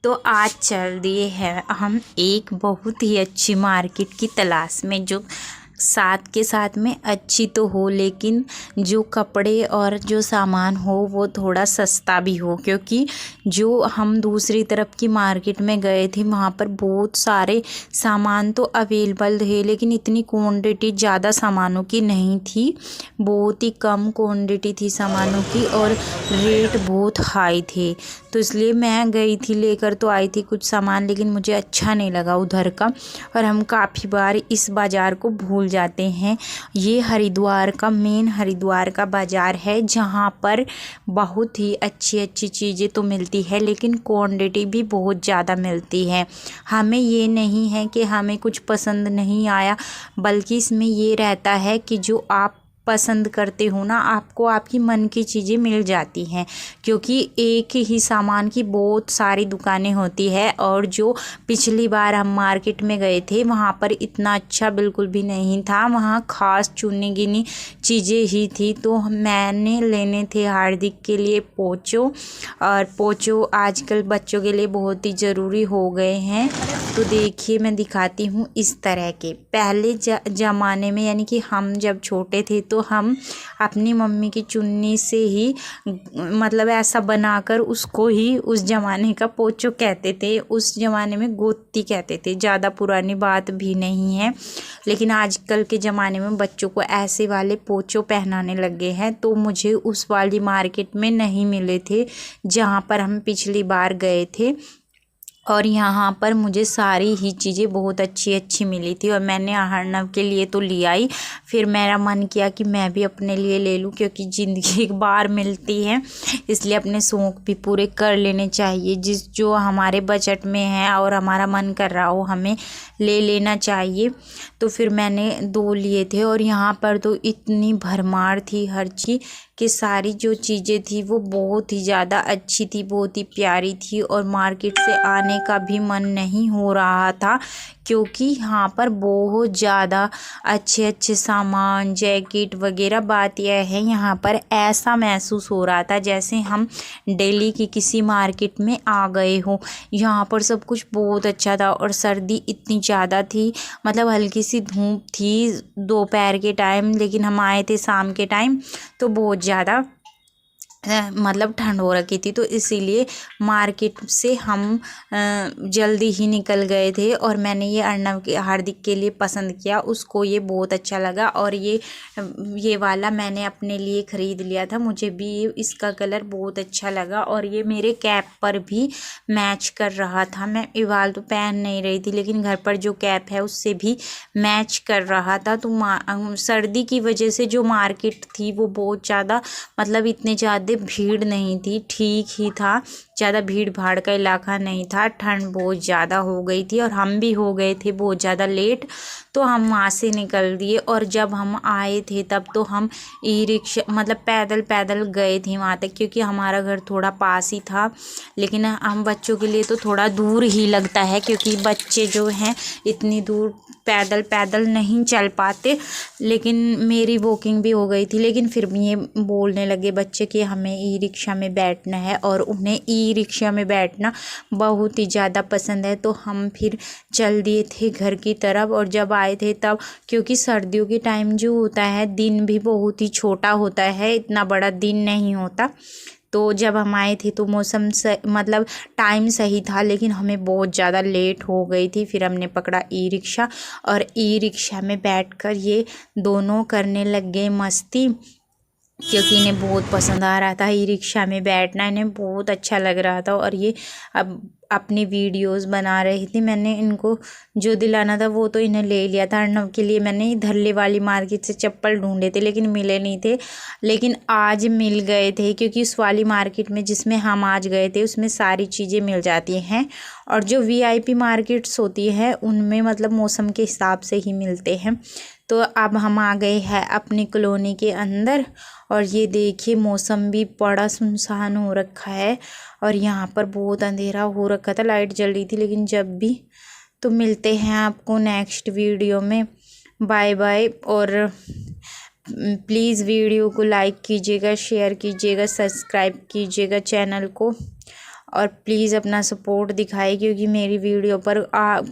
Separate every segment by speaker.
Speaker 1: तो आज चल दिए हैं हम एक बहुत ही अच्छी मार्केट की तलाश में, जो साथ के साथ में अच्छी तो हो लेकिन जो कपड़े और जो सामान हो वो थोड़ा सस्ता भी हो। क्योंकि जो हम दूसरी तरफ की मार्केट में गए थे वहाँ पर बहुत सारे सामान तो अवेलेबल थे, लेकिन इतनी क्वांटिटी ज़्यादा सामानों की नहीं थी। बहुत ही कम क्वांटिटी थी सामानों की और रेट बहुत हाई थे। तो इसलिए मैं गई थी, लेकर तो आई थी कुछ सामान, लेकिन मुझे अच्छा नहीं लगा उधर का। और हम काफ़ी बार इस बाज़ार को भूल जाते हैं। ये हरिद्वार का मेन हरिद्वार का बाज़ार है, जहाँ पर बहुत ही अच्छी अच्छी चीज़ें तो मिलती है लेकिन क्वांटिटी भी बहुत ज़्यादा मिलती है। हमें ये नहीं है कि हमें कुछ पसंद नहीं आया, बल्कि इसमें ये रहता है कि जो आप पसंद करते हो ना, आपको आपकी मन की चीज़ें मिल जाती हैं। क्योंकि एक ही सामान की बहुत सारी दुकानें होती है, और जो पिछली बार हम मार्केट में गए थे वहाँ पर इतना अच्छा बिल्कुल भी नहीं था। वहाँ खास चुनी गिनी चीज़ें ही थी। तो मैंने लेने थे हार्दिक के लिए पोंचो, और पोंचो आजकल बच्चों के लिए बहुत ही ज़रूरी हो गए हैं। तो देखिए मैं दिखाती हूँ इस तरह के। पहले ज़माने में, यानी कि हम जब छोटे थे, तो हम अपनी मम्मी की चुन्नी से ही मतलब ऐसा बनाकर उसको ही उस ज़माने का पोंचो कहते थे। उस ज़माने में गोती कहते थे, ज़्यादा पुरानी बात भी नहीं है। लेकिन आजकल के ज़माने में बच्चों को ऐसे वाले पोंचो पहनाने लगे हैं। तो मुझे उस वाली मार्केट में नहीं मिले थे जहाँ पर हम पिछली बार गए थे। और यहाँ पर मुझे सारी ही चीज़ें बहुत अच्छी अच्छी मिली थी, और मैंने अर्नव के लिए तो लिया ही। फिर मेरा मन किया कि मैं भी अपने लिए ले लूँ, क्योंकि ज़िंदगी एक बार मिलती है, इसलिए अपने शौक़ भी पूरे कर लेने चाहिए। जो हमारे बजट में है और हमारा मन कर रहा हो, हमें ले लेना चाहिए। तो फिर मैंने 2 लिए थे, और यहाँ पर तो इतनी भरमार थी हर चीज़ कि सारी जो चीज़ें थी वो बहुत ही ज़्यादा अच्छी थी, बहुत ही प्यारी थी। और मार्केट से आने का भी मन नहीं हो रहा था, क्योंकि यहाँ पर बहुत ज़्यादा अच्छे अच्छे सामान, जैकेट वगैरह। बात यह है, यहाँ पर ऐसा महसूस हो रहा था जैसे हम दिल्ली की किसी मार्केट में आ गए हो। यहाँ पर सब कुछ बहुत अच्छा था, और सर्दी इतनी ज़्यादा थी, मतलब हल्की सी धूप थी दोपहर के टाइम, लेकिन हम आए थे शाम के टाइम, तो बहुत ज़्यादा मतलब ठंड हो रखी थी। तो इसीलिए मार्केट से हम जल्दी ही निकल गए थे। और मैंने ये अर्नव के हार्दिक के लिए पसंद किया, उसको ये बहुत अच्छा लगा। और ये वाला मैंने अपने लिए ख़रीद लिया था, मुझे भी इसका कलर बहुत अच्छा लगा। और ये मेरे कैप पर भी मैच कर रहा था। मैं इवाल तो पहन नहीं रही थी, लेकिन घर पर जो कैप है उससे भी मैच कर रहा था। तो सर्दी की वजह से जो मार्केट थी वो बहुत ज़्यादा, मतलब इतने ज़्यादा भीड़ नहीं थी, ठीक ही था, ज़्यादा भीड़ भाड़ का इलाका नहीं था। ठंड बहुत ज़्यादा हो गई थी, और हम भी हो गए थे बहुत ज़्यादा लेट, तो हम वहाँ से निकल दिए। और जब हम आए थे तब तो हम ई रिक्शा, मतलब पैदल पैदल गए थे वहाँ तक, क्योंकि हमारा घर थोड़ा पास ही था। लेकिन हम बच्चों के लिए तो थोड़ा दूर ही लगता है, क्योंकि बच्चे जो हैं इतनी दूर पैदल पैदल नहीं चल पाते। लेकिन मेरी वॉकिंग भी हो गई थी, लेकिन फिर भी ये बोलने लगे बच्चे कि हमें ई रिक्शा में बैठना है, और उन्हें ई रिक्शा में बैठना बहुत ही ज़्यादा पसंद है। तो हम फिर चल दिए थे घर की तरफ। और जब आए थे तब, क्योंकि सर्दियों के टाइम जो होता है दिन भी बहुत ही छोटा होता है, इतना बड़ा दिन नहीं होता। तो जब हम आए थे तो मौसम से मतलब टाइम सही था, लेकिन हमें बहुत ज़्यादा लेट हो गई थी। फिर हमने पकड़ा ई रिक्शा, और ई रिक्शा में बैठकर ये दोनों करने लग गए मस्ती, क्योंकि इन्हें बहुत पसंद आ रहा था ई रिक्शा में बैठना, इन्हें बहुत अच्छा लग रहा था। और ये अब अपनी वीडियोस बना रही थी। मैंने इनको जो दिलाना था वो तो इन्हें ले लिया था। अर्नव के लिए मैंने धरले वाली मार्केट से चप्पल ढूंढे थे, लेकिन मिले नहीं थे। लेकिन आज मिल गए थे, क्योंकि उस वाली मार्केट में जिसमें हम आज गए थे उसमें सारी चीज़ें मिल जाती हैं। और जो VIP मार्केट्स होती है उनमें मतलब मौसम के हिसाब से ही मिलते हैं। तो अब हम आ गए हैं अपनी कॉलोनी के अंदर, और ये देखिए मौसम भी बड़ा सुनसान हो रखा है, और यहाँ पर बहुत अंधेरा हो रखा था, लाइट जल रही थी। लेकिन जब भी तो मिलते हैं आपको नेक्स्ट वीडियो में। Bye bye. और प्लीज़ वीडियो को लाइक कीजिएगा, शेयर कीजिएगा, सब्सक्राइब कीजिएगा चैनल को। और प्लीज़ अपना सपोर्ट दिखाए, क्योंकि मेरी वीडियो पर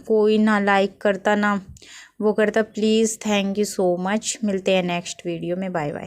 Speaker 1: कोई ना लाइक करता ना वो करता। Please thank you so much. मिलते हैं नेक्स्ट वीडियो में। Bye bye.